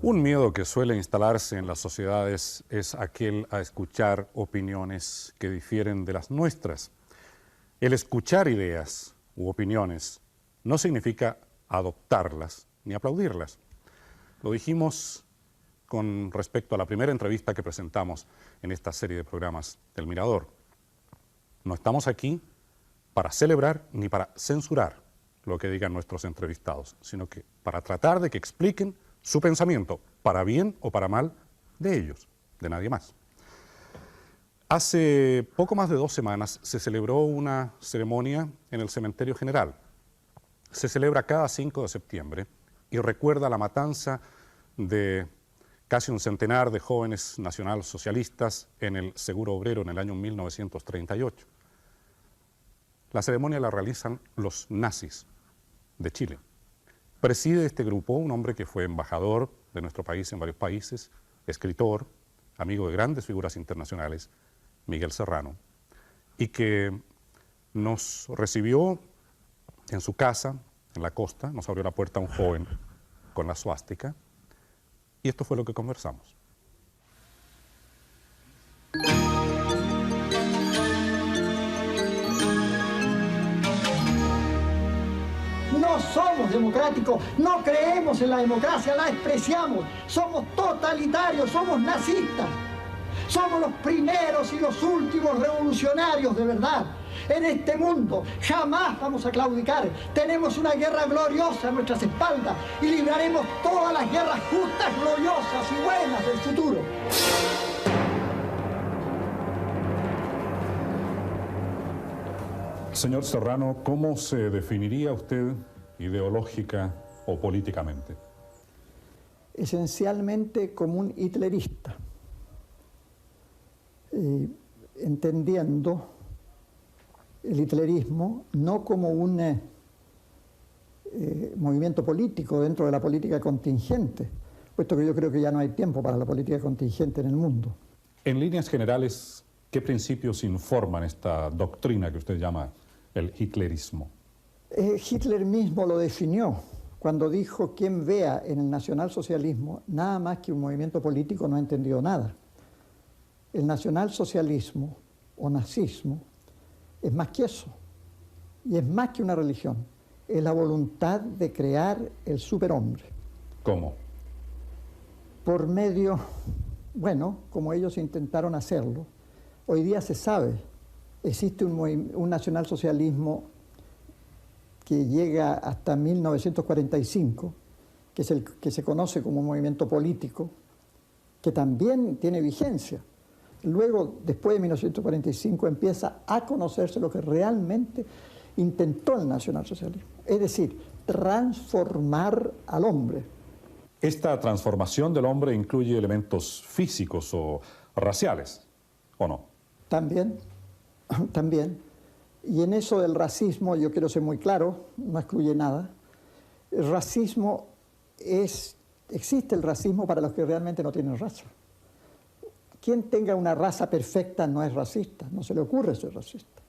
Un miedo que suele instalarse en las sociedades es aquel a escuchar opiniones que difieren de las nuestras. El escuchar ideas u opiniones no significa adoptarlas ni aplaudirlas. Lo dijimos con respecto a la primera entrevista que presentamos en esta serie de programas del Mirador. No estamos aquí para celebrar ni para censurar lo que digan nuestros entrevistados, sino que para tratar de que expliquen su pensamiento, para bien o para mal, de ellos, de nadie más. Hace poco más de 2 semanas se celebró una ceremonia en el Cementerio General. Se celebra cada 5 de septiembre y recuerda la matanza de casi un centenar de jóvenes nacionalsocialistas en el Seguro Obrero en el año 1938. La ceremonia la realizan los nazis de Chile. Preside este grupo un hombre que fue embajador de nuestro país en varios países, escritor, amigo de grandes figuras internacionales, Miguel Serrano, y que nos recibió en su casa, en la costa, nos abrió la puerta un joven con la suástica, y esto fue lo que conversamos. No somos democráticos, no creemos en la democracia, la despreciamos, somos totalitarios, somos nazistas, somos los primeros y los últimos revolucionarios de verdad. En este mundo jamás vamos a claudicar, tenemos una guerra gloriosa a nuestras espaldas y libraremos todas las guerras justas, gloriosas y buenas del futuro. Señor Serrano, ¿cómo se definiría usted ideológica o políticamente? Esencialmente como un hitlerista, entendiendo el hitlerismo no como un movimiento político dentro de la política contingente, puesto que yo creo que ya no hay tiempo para la política contingente en el mundo. En líneas generales, ¿qué principios informan esta doctrina que usted llama el hitlerismo? Hitler mismo lo definió cuando dijo: quien vea en el nacionalsocialismo nada más que un movimiento político no ha entendido nada. El nacionalsocialismo o nazismo es más que eso, y es más que una religión, es la voluntad de crear el superhombre. ¿Cómo? Por medio, bueno, como ellos intentaron hacerlo, hoy día se sabe, existe un nacionalsocialismo que llega hasta 1945, que es el que se conoce como movimiento político, que también tiene vigencia. Luego, después de 1945, empieza a conocerse lo que realmente intentó el nacionalsocialismo, es decir, transformar al hombre. ¿Esta transformación del hombre incluye elementos físicos o raciales, o no? También. Y en eso del racismo, yo quiero ser muy claro, no excluye nada. El racismo existe el racismo para los que realmente no tienen raza. Quien tenga una raza perfecta no es racista, no se le ocurre ser racista.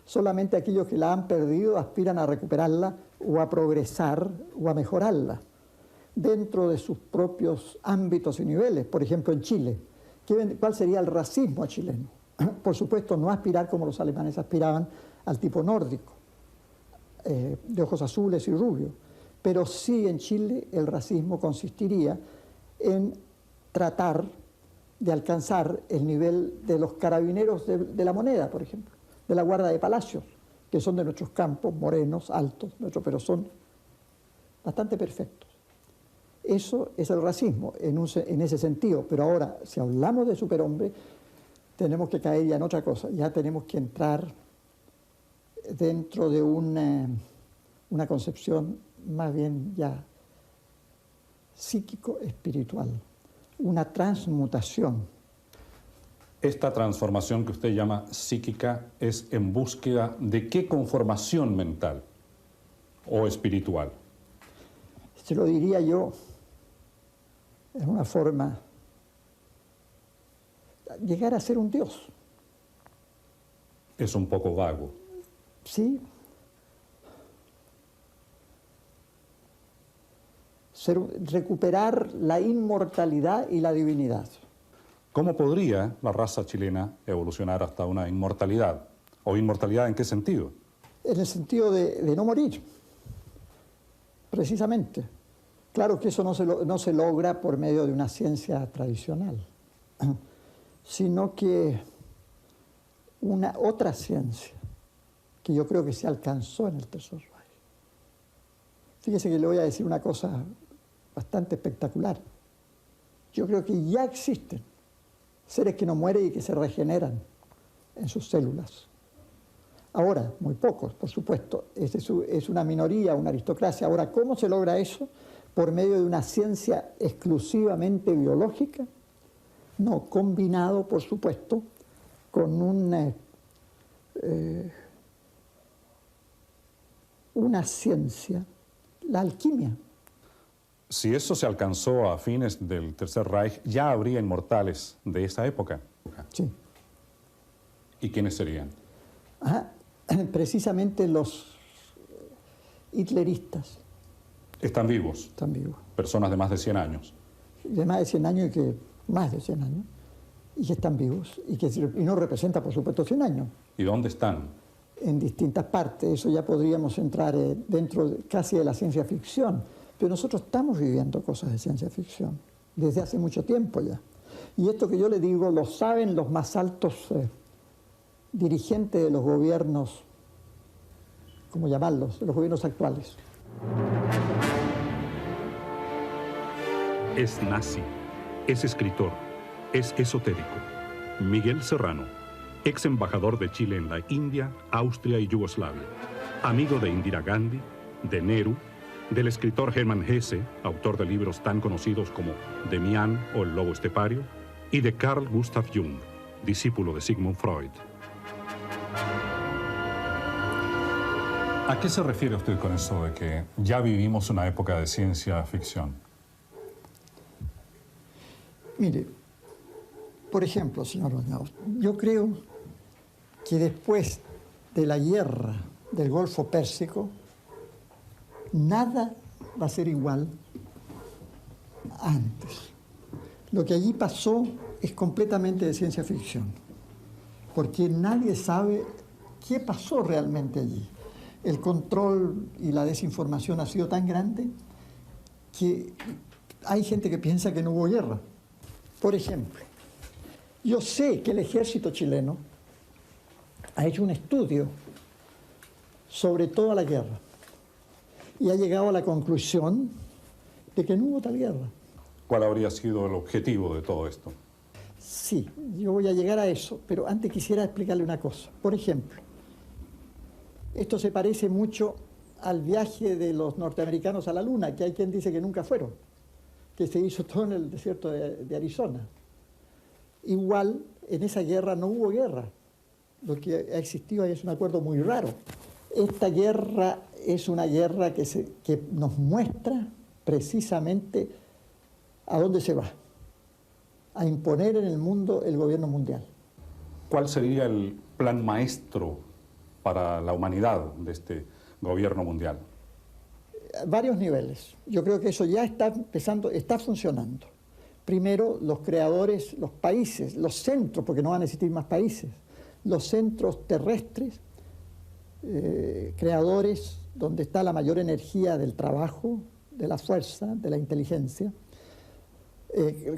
Solamente aquellos que la han perdido aspiran a recuperarla o a progresar o a mejorarla dentro de sus propios ámbitos y niveles. Por ejemplo, en Chile, ¿cuál sería el racismo chileno? Por supuesto, no aspirar como los alemanes aspiraban al tipo nórdico, de ojos azules y rubios, pero sí en Chile el racismo consistiría en tratar de alcanzar el nivel de los carabineros de la Moneda, por ejemplo, de la Guardia de Palacios, que son de nuestros campos, morenos, altos, pero son bastante perfectos. Eso es el racismo en ese sentido, pero ahora, si hablamos de superhombre, tenemos que caer ya en otra cosa, ya tenemos que entrar dentro de una concepción más bien ya psíquico-espiritual, una transmutación. Esta transformación que usted llama psíquica es en búsqueda de qué conformación mental o espiritual. Se lo diría yo en una forma, llegar a ser un Dios. Es un poco vago. Sí. recuperar la inmortalidad y la divinidad. ¿Cómo podría la raza chilena evolucionar hasta una inmortalidad? ¿O inmortalidad en qué sentido? En el sentido de no morir, precisamente. Claro que eso no se logra por medio de una ciencia tradicional, sino que otra ciencia que yo creo que se alcanzó en el Tercer Reich. Fíjese que le voy a decir una cosa bastante espectacular. Yo creo que ya existen seres que no mueren y que se regeneran en sus células. Ahora, muy pocos, por supuesto, es una minoría, una aristocracia. Ahora, ¿cómo se logra eso? ¿Por medio de una ciencia exclusivamente biológica? No, combinado, por supuesto, con una ciencia, la alquimia. Si eso se alcanzó a fines del Tercer Reich, ya habría inmortales de esa época. Sí. ¿Y quiénes serían? Precisamente los hitleristas. Están vivos. Están vivos. Personas de más de 100 años. De más de 100 años y que más de 100 años. Y que están vivos. Y no representa, por supuesto, 100 años. ¿Y dónde están? En distintas partes. Eso ya podríamos entrar dentro casi de la ciencia ficción. Pero nosotros estamos viviendo cosas de ciencia ficción desde hace mucho tiempo ya. Y esto que yo le digo lo saben los más altos dirigentes de los gobiernos, ¿cómo llamarlos?, de los gobiernos actuales. Es nazi, es escritor, es esotérico. Miguel Serrano, ex embajador de Chile en la India, Austria y Yugoslavia. Amigo de Indira Gandhi, de Nehru, del escritor Hermann Hesse, autor de libros tan conocidos como Demián o El lobo estepario, y de Carl Gustav Jung, discípulo de Sigmund Freud. ¿A qué se refiere usted con eso de que ya vivimos una época de ciencia ficción? Mire, por ejemplo, señor Bañados, yo creo que después de la guerra del Golfo Pérsico, nada va a ser igual a antes. Lo que allí pasó es completamente de ciencia ficción, porque nadie sabe qué pasó realmente allí. El control y la desinformación ha sido tan grande que hay gente que piensa que no hubo guerra. Por ejemplo, yo sé que el ejército chileno ha hecho un estudio sobre toda la guerra y ha llegado a la conclusión de que no hubo tal guerra. ¿Cuál habría sido el objetivo de todo esto? Sí, yo voy a llegar a eso, pero antes quisiera explicarle una cosa. Por ejemplo, esto se parece mucho al viaje de los norteamericanos a la Luna, que hay quien dice que nunca fueron, que se hizo todo en el desierto de Arizona. Igual, en esa guerra no hubo guerra. Lo que ha existido ahí es un acuerdo muy raro. Esta guerra es una guerra que nos muestra precisamente a dónde se va, a imponer en el mundo el gobierno mundial. ¿Cuál sería el plan maestro para la humanidad de este gobierno mundial? Varios niveles. Yo creo que eso ya está empezando, está funcionando. Primero, los creadores, los países, los centros, porque no van a existir más países, los centros terrestres, creadores donde está la mayor energía del trabajo, de la fuerza, de la inteligencia,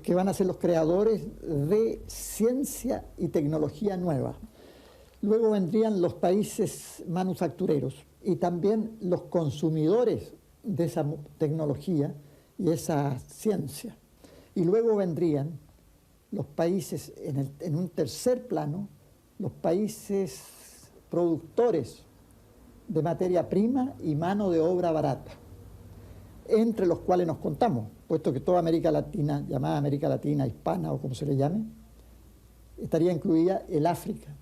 que van a ser los creadores de ciencia y tecnología nueva. Luego vendrían los países manufactureros y también los consumidores de esa tecnología y esa ciencia. Y luego vendrían los países, en un tercer plano, los países productores de materia prima y mano de obra barata, entre los cuales nos contamos, puesto que toda América Latina, llamada América Latina, hispana o como se le llame, estaría incluida el África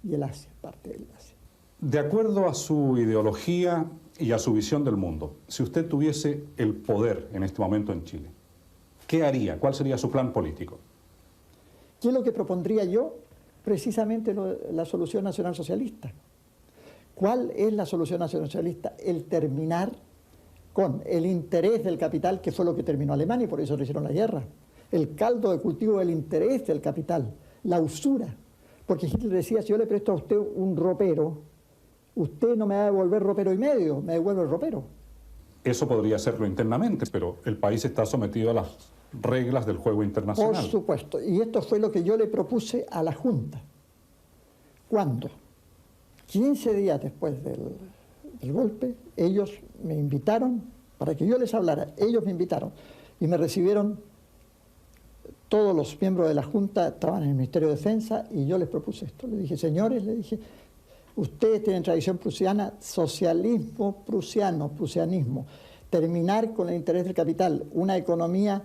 y el Asia, parte del Asia. De acuerdo a su ideología y a su visión del mundo, si usted tuviese el poder en este momento en Chile, ¿qué haría? ¿Cuál sería su plan político? ¿Qué es lo que propondría yo? Precisamente la solución nacional socialista. ¿Cuál es la solución nacional socialista? El terminar con el interés del capital, que fue lo que terminó Alemania y por eso le hicieron la guerra. El caldo de cultivo del interés del capital, la usura. Porque Hitler decía, si yo le presto a usted un ropero, usted no me va a devolver ropero y medio, me devuelve el ropero. Eso podría hacerlo internamente, pero el país está sometido a las reglas del juego internacional. Por supuesto, y esto fue lo que yo le propuse a la Junta. ¿Cuándo? 15 días después del golpe, ellos me invitaron para que yo les hablara. Ellos me invitaron y me recibieron todos los miembros de la Junta, estaban en el Ministerio de Defensa, y yo les propuse esto. Les dije, señores, les dije, ustedes tienen tradición prusiana, socialismo prusiano, prusianismo, terminar con el interés del capital, una economía,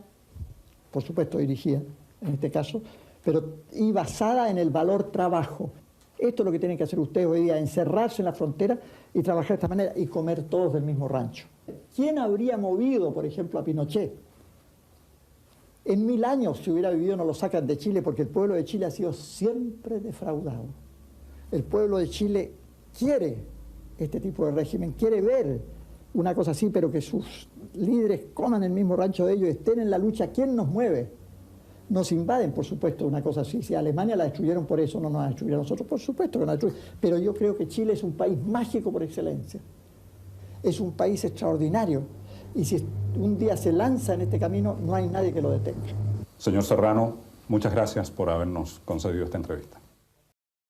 por supuesto dirigida en este caso, pero y basada en el valor trabajo. Esto es lo que tienen que hacer ustedes hoy día, encerrarse en la frontera y trabajar de esta manera y comer todos del mismo rancho. ¿Quién habría movido, por ejemplo, a Pinochet? En 1000 años, si hubiera vivido, no lo sacan de Chile, porque el pueblo de Chile ha sido siempre defraudado. El pueblo de Chile quiere este tipo de régimen, quiere ver una cosa así, pero que sus líderes coman el mismo rancho de ellos, estén en la lucha. ¿Quién nos mueve? Nos invaden, por supuesto, una cosa así. Si a Alemania la destruyeron por eso, no nos van a destruir a nosotros, por supuesto que nos destruyen. Pero yo creo que Chile es un país mágico por excelencia. Es un país extraordinario. Y si un día se lanza en este camino, no hay nadie que lo detenga. Señor Serrano, muchas gracias por habernos concedido esta entrevista.